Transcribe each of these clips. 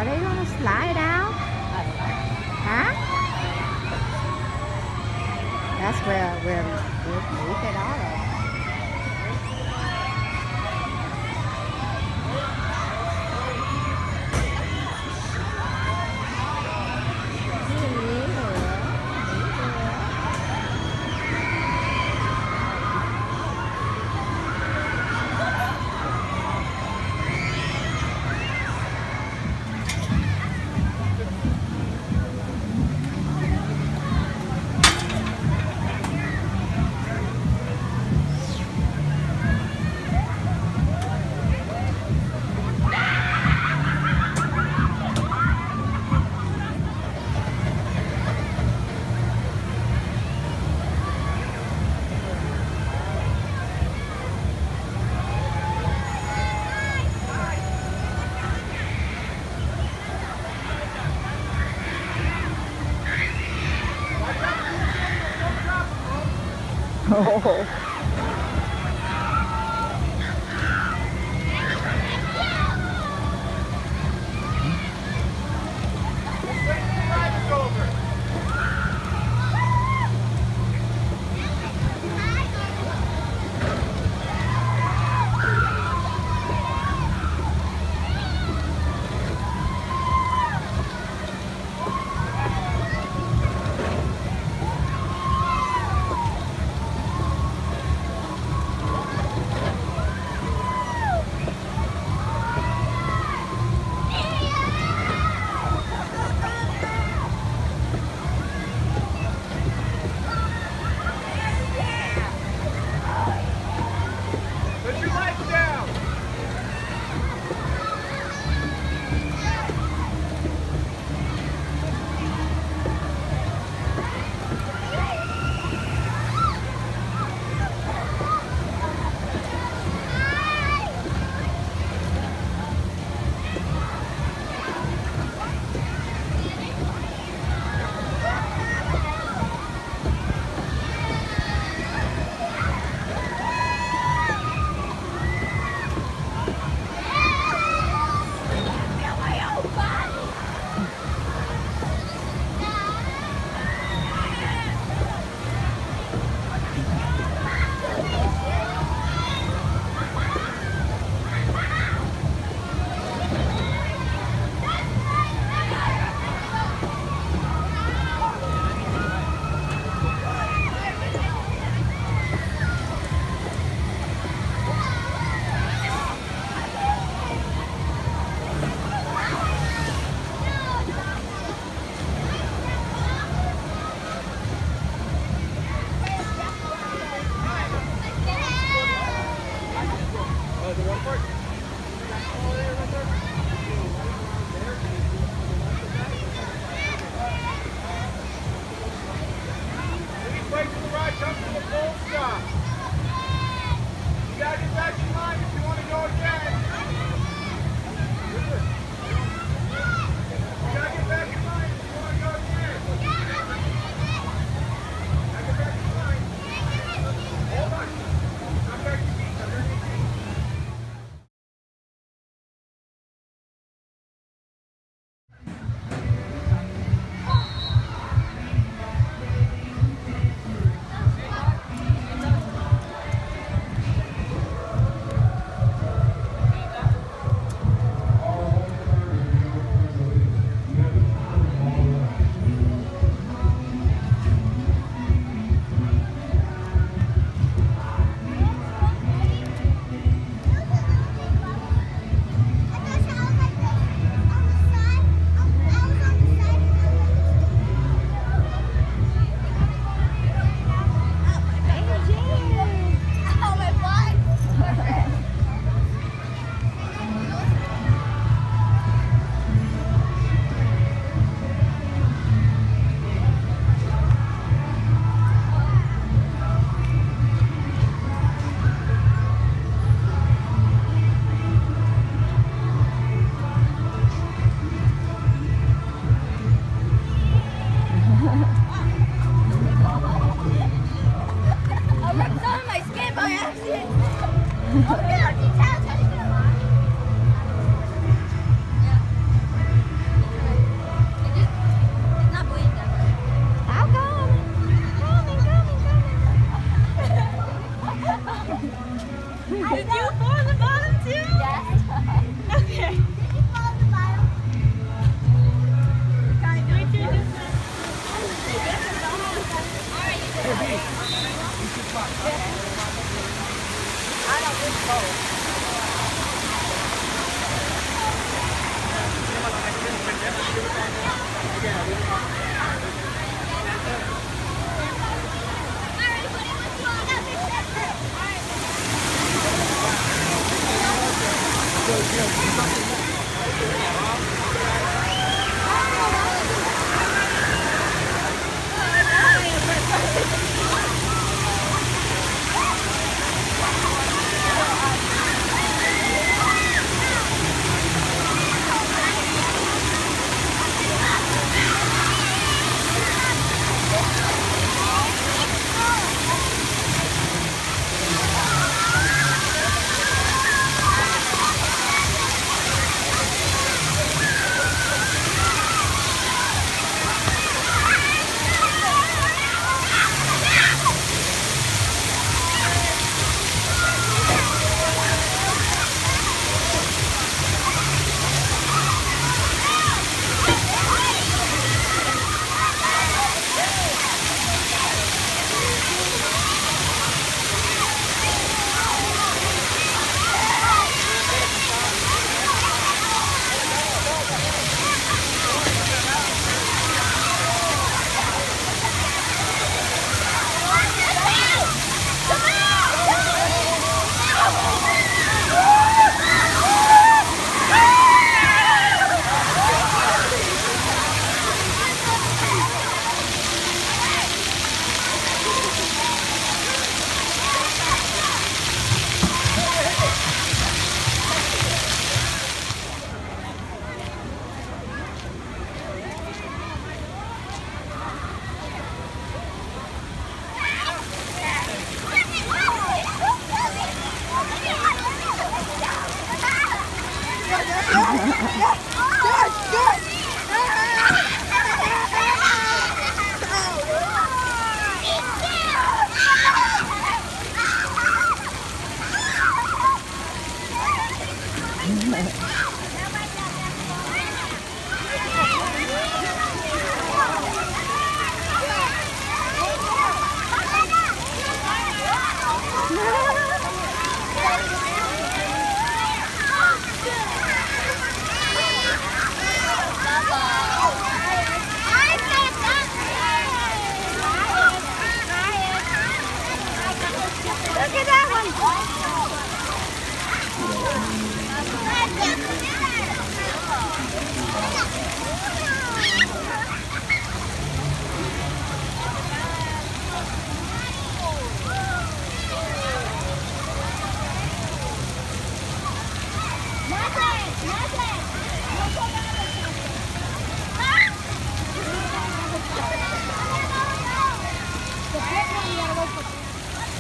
Are they gonna slide out? Huh? That's where we get all of them. Oh.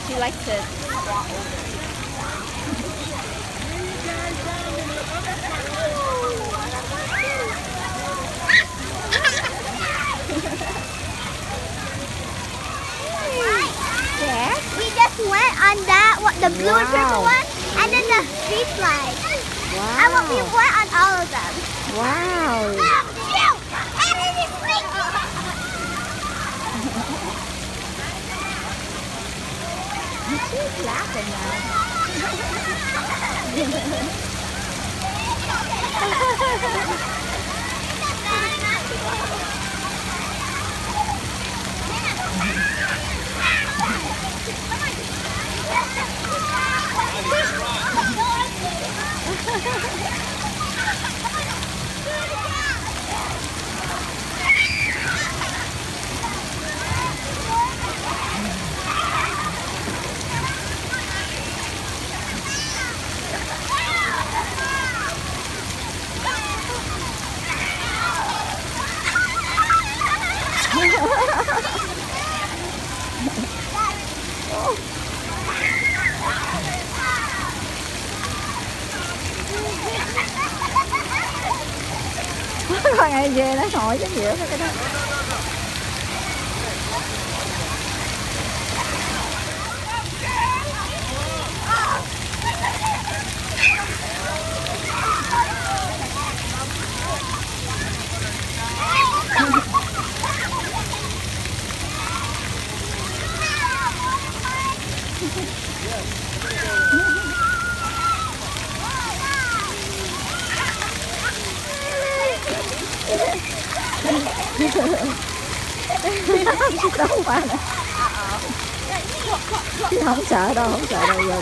She likes it. Yeah. We just went on that, the blue and purple one, and then the street slide. Wow. And we went on all of them. Wow. She's laughing Con ai về nó ngồi chính giữa cái đó. Đâu mà nè. Chứ không sợ đâu, không sợ đâu giờ.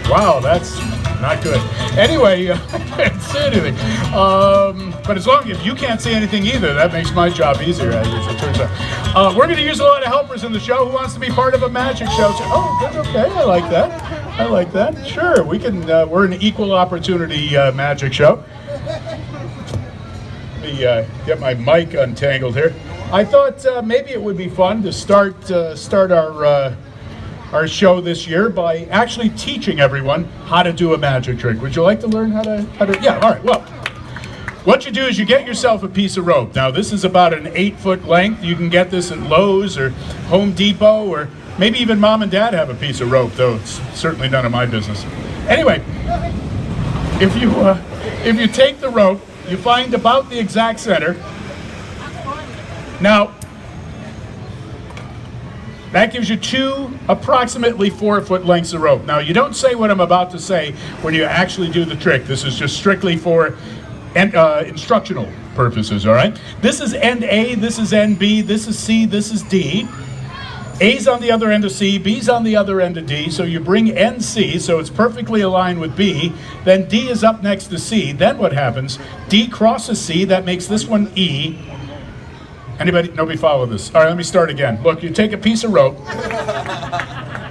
Wow, that's not good. Anyway, I can't see anything. But as long as you can't see anything either, that makes my job easier, as it turns out. We're going to use a lot of helpers in the show. Who wants to be part of a magic show? Oh, good, okay, I like that. I like that. Sure, we can. We're an equal opportunity magic show. Let me get my mic untangled here. I thought maybe it would be fun to start our show this year by actually teaching everyone how to do a magic trick. Would you like to learn how to? Yeah, all right, well, what you do is you get yourself a piece of rope. Now, this is about an 8-foot length. You can get this at Lowe's or Home Depot, or maybe even Mom and Dad have a piece of rope, though it's certainly none of my business. Anyway, if you take the rope, you find about the exact center. Now, that gives you two approximately 4-foot lengths of rope. Now, you don't say what I'm about to say when you actually do the trick. This is just strictly for instructional purposes, all right? This is end A, this is end B, this is C, this is D. A's on the other end of C, B's on the other end of D, so you bring end C, so it's perfectly aligned with B. Then D is up next to C. Then what happens? D crosses C, that makes this one E. Nobody follow this? All right, let me start again. Look, you take a piece of rope.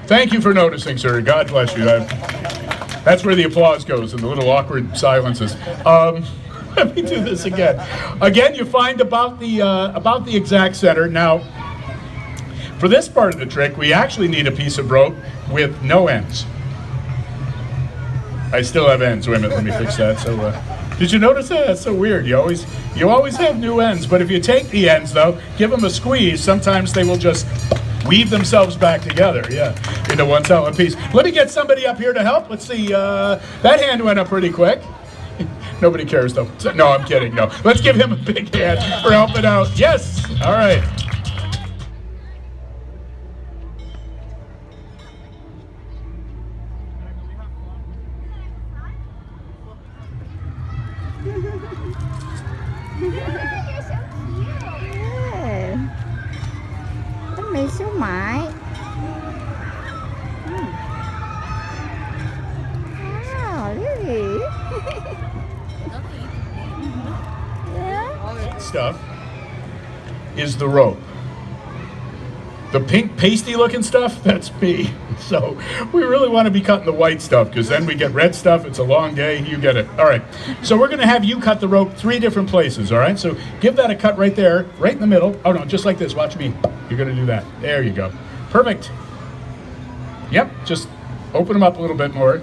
Thank you for noticing, sir. God bless you. That's where the applause goes, and the little awkward silences. Let me do this again. Again, you find about the exact center. Now, for this part of the trick, we actually need a piece of rope with no ends. I still have ends. Wait a minute, let me fix that. So, did you notice that? That's so weird. You always have new ends, but if you take the ends, though, give them a squeeze, sometimes they will just weave themselves back together, into one solid piece. Let me get somebody up here to help. Let's see, that hand went up pretty quick. Nobody cares, though. No, I'm kidding, no. Let's give him a big hand for helping out. Yes, all right. Mình số mãi. Wow, really? Yeah. Stuff is the rope. The pink pasty looking stuff, that's me. So we really want to be cutting the white stuff, because then we get red stuff. It's a long day. You get it. All right. So we're going to have you cut the rope 3 different places. All right. So give that a cut right there, right in the middle. Oh, no, just like this. Watch me. You're going to do that. There you go. Perfect. Yep. Just open them up a little bit more.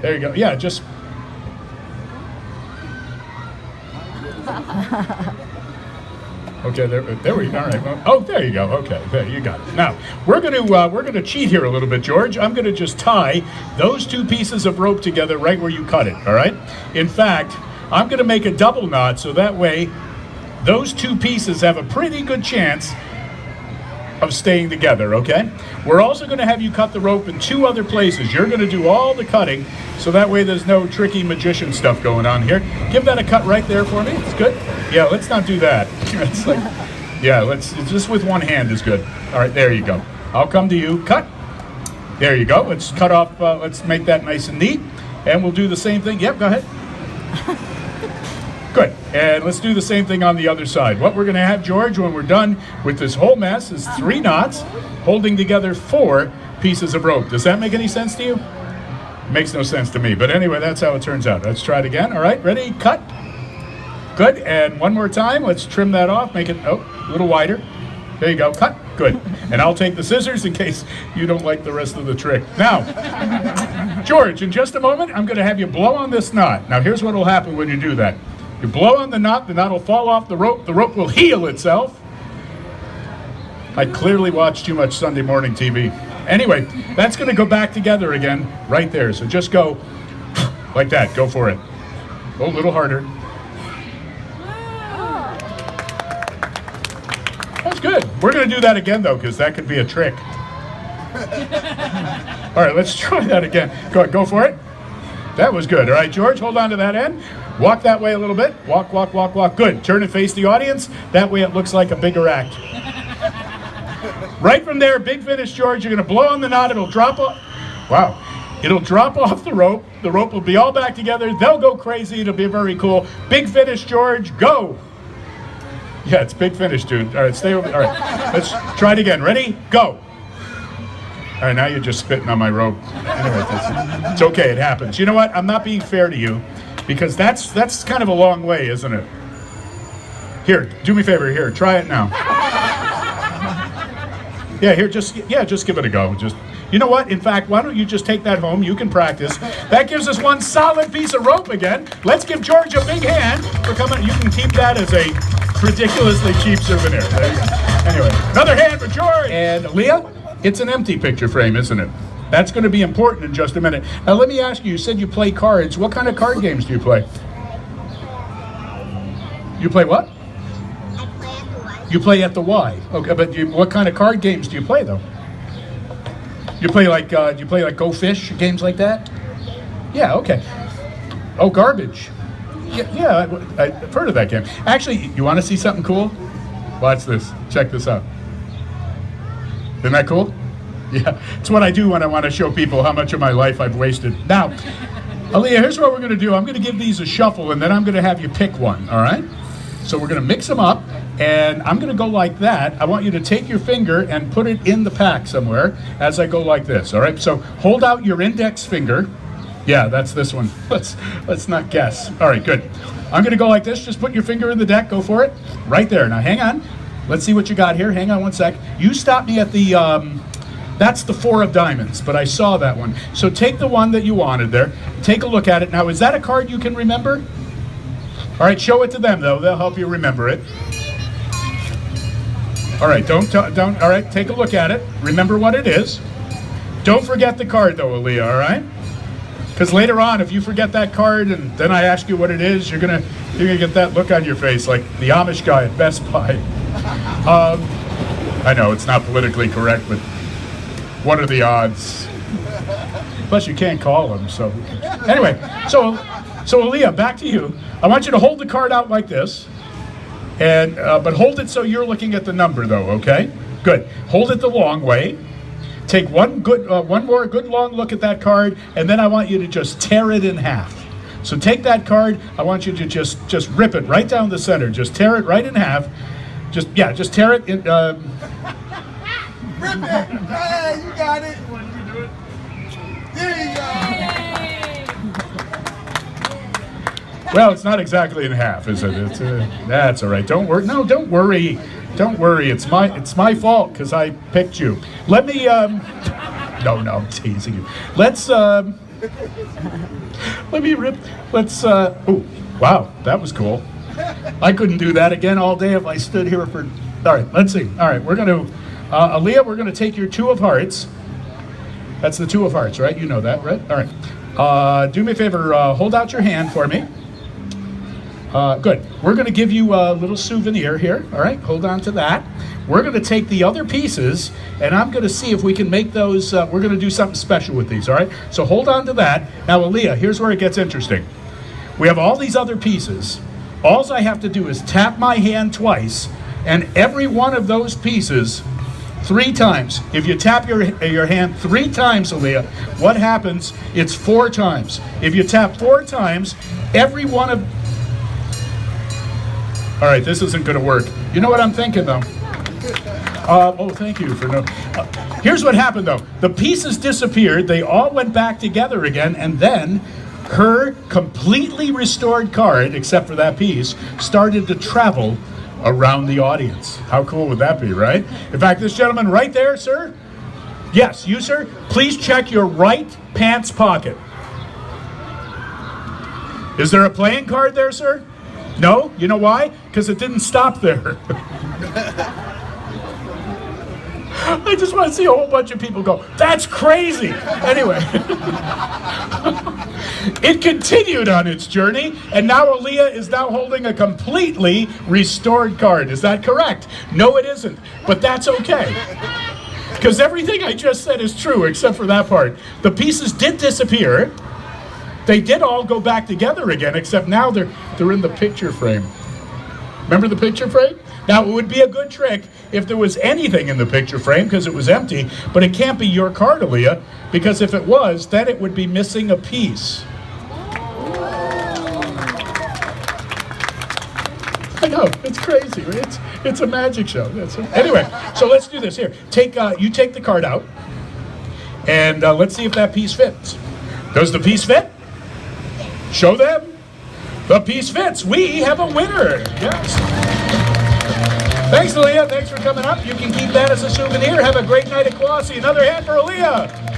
There you go. Yeah, just. Okay, there we go. All right. Well, oh, there you go. Okay, there you got it. Now we're gonna cheat here a little bit, George. I'm gonna just tie those 2 pieces of rope together right where you cut it. All right. In fact, I'm gonna make a double knot, so that way those 2 pieces have a pretty good chance of staying together. Okay. We're also gonna have you cut the rope in 2 other places. You're gonna do all the cutting, so that way there's no tricky magician stuff going on here. Give that a cut right there for me. It's good. Yeah, let's not do that. It's like, yeah, let's just with one hand is good. All right, there you go. I'll come to you. Cut. There you go. Let's cut off. Let's make that nice and neat, and we'll do the same thing. Yep, go ahead. Good. And let's do the same thing on the other side. What we're going to have, George, when we're done with this whole mess is 3 knots holding together 4 pieces of rope. Does that make any sense to you? Makes no sense to me. But anyway, that's how it turns out. Let's try it again. All right, ready? Cut. Good. And one more time. Let's trim that off. Make it, a little wider. There you go. Cut. Good. And I'll take the scissors in case you don't like the rest of the trick. Now, George, in just a moment, I'm going to have you blow on this knot. Now, here's what will happen when you do that. You blow on the knot will fall off the rope will heal itself. I clearly watch too much Sunday morning TV. Anyway, that's going to go back together again right there. So just go like that. Go for it. Oh, a little harder. That's good. We're going to do that again, though, because that could be a trick. All right, let's try that again. Go for it. That was good. All right, George, hold on to that end. Walk that way a little bit. Walk, walk, walk, walk. Good. Turn and face the audience. That way it looks like a bigger act. Right from there, big finish, George. You're going to blow on the knot. It'll drop off. Wow. It'll drop off the rope. The rope will be all back together. They'll go crazy. It'll be very cool. Big finish, George. Go. Yeah, it's big finish, dude. All right, stay over. All right, let's try it again. Ready? Go. All right, now you're just spitting on my rope. Anyway, it's okay. It happens. You know what? I'm not being fair to you because that's kind of a long way, isn't it? Here, do me a favor. Here, try it now. Yeah, here, just give it a go. You know what? In fact, why don't you just take that home? You can practice. That gives us one solid piece of rope again. Let's give George a big hand for coming. You can keep that as a ridiculously cheap souvenir. There you go. Anyway, another hand for George. And Leah, it's an empty picture frame, isn't it? That's going to be important in just a minute. Now, let me ask you, you said you play cards. What kind of card games do you play? You play what? You play at the Y. Okay, but what kind of card games do you play, though? You play like Go Fish, games like that? Yeah, okay. Oh, Garbage. Yeah, I've heard of that game. Actually, you want to see something cool? Watch this. Check this out. Isn't that cool? Yeah, it's what I do when I want to show people how much of my life I've wasted. Now, Aaliyah, here's what we're going to do. I'm going to give these a shuffle, and then I'm going to have you pick one, all right? So we're going to mix them up, and I'm going to go like that. I want you to take your finger and put it in the pack somewhere as I go like this, all right? So hold out your index finger. Yeah, that's this one. Let's not guess. All right, good. I'm going to go like this. Just put your finger in the deck. Go for it. Right there. Now, hang on. Let's see what you got here. Hang on one sec. You stopped me at the, that's the 4 of diamonds, but I saw that one. So take the one that you wanted there. Take a look at it. Now, is that a card you can remember? All right, show it to them, though. They'll help you remember it. All right, don't, all right, take a look at it. Remember what it is. Don't forget the card, though, Aaliyah, all right? Because later on, if you forget that card and then I ask you what it is, you're gonna get that look on your face like the Amish guy at Best Buy. I know it's not politically correct, but what are the odds? Plus, you can't call him. So anyway, so Aaliyah, back to you. I want you to hold the card out like this, and but hold it so you're looking at the number, though. Okay, good. Hold it the long way. Take one more good long look at that card, and then I want you to just tear it in half. So take that card. I want you to just rip it right down the center. Just tear it right in half. Just tear it in. Rip it! Hey, you got it. There you go. Well, it's not exactly in half, is it? That's all right. Don't worry. No, don't worry. Don't worry. It's my fault because I picked you. Let me. No, I'm teasing you. Let's. Let me rip. Let's. Oh, wow, that was cool. I couldn't do that again all day if I stood here for. All right, let's see. All right, we're going to. Aaliyah, we're going to take your 2 of hearts. That's the 2 of hearts, right? You know that, right? All right. Do me a favor. Hold out your hand for me. Good. We're going to give you a little souvenir here. All right, hold on to that. We're going to take the other pieces, and I'm going to see if we can make those. We're going to do something special with these. All right. So hold on to that. Now, Aaliyah, here's where it gets interesting. We have all these other pieces. All I have to do is tap my hand twice, and every one of those pieces 3 times. If you tap your hand 3 times, Aaliyah, what happens? It's 4 times. If you tap 4 times, every one of. All right, this isn't going to work. You know what I'm thinking, though? Oh, thank you for no. Here's what happened, though. The pieces disappeared. They all went back together again, and then her completely restored card, except for that piece, started to travel around the audience. How cool would that be, right? In fact, this gentleman right there, sir. Yes, you, sir. Please check your right pants pocket. Is there a playing card there, sir? No? You know why? Because it didn't stop there. I just want to see a whole bunch of people go, that's crazy. Anyway, it continued on its journey, and now Aaliyah is now holding a completely restored card. Is that correct? No, it isn't, but that's okay. Because everything I just said is true, except for that part. The pieces did disappear. They did all go back together again, except now they're in the picture frame. Remember the picture frame? Now, it would be a good trick if there was anything in the picture frame because it was empty, but it can't be your card, Aaliyah, because if it was, then it would be missing a piece. I know, it's crazy. It's a magic show. Anyway, so let's do this. Here, you take the card out, and let's see if that piece fits. Does the piece fit? Show them. The piece fits. We have a winner. Yes. Thanks, Aaliyah. Thanks for coming up. You can keep that as a souvenir. Have a great night at Quassy. Another hand for Aaliyah.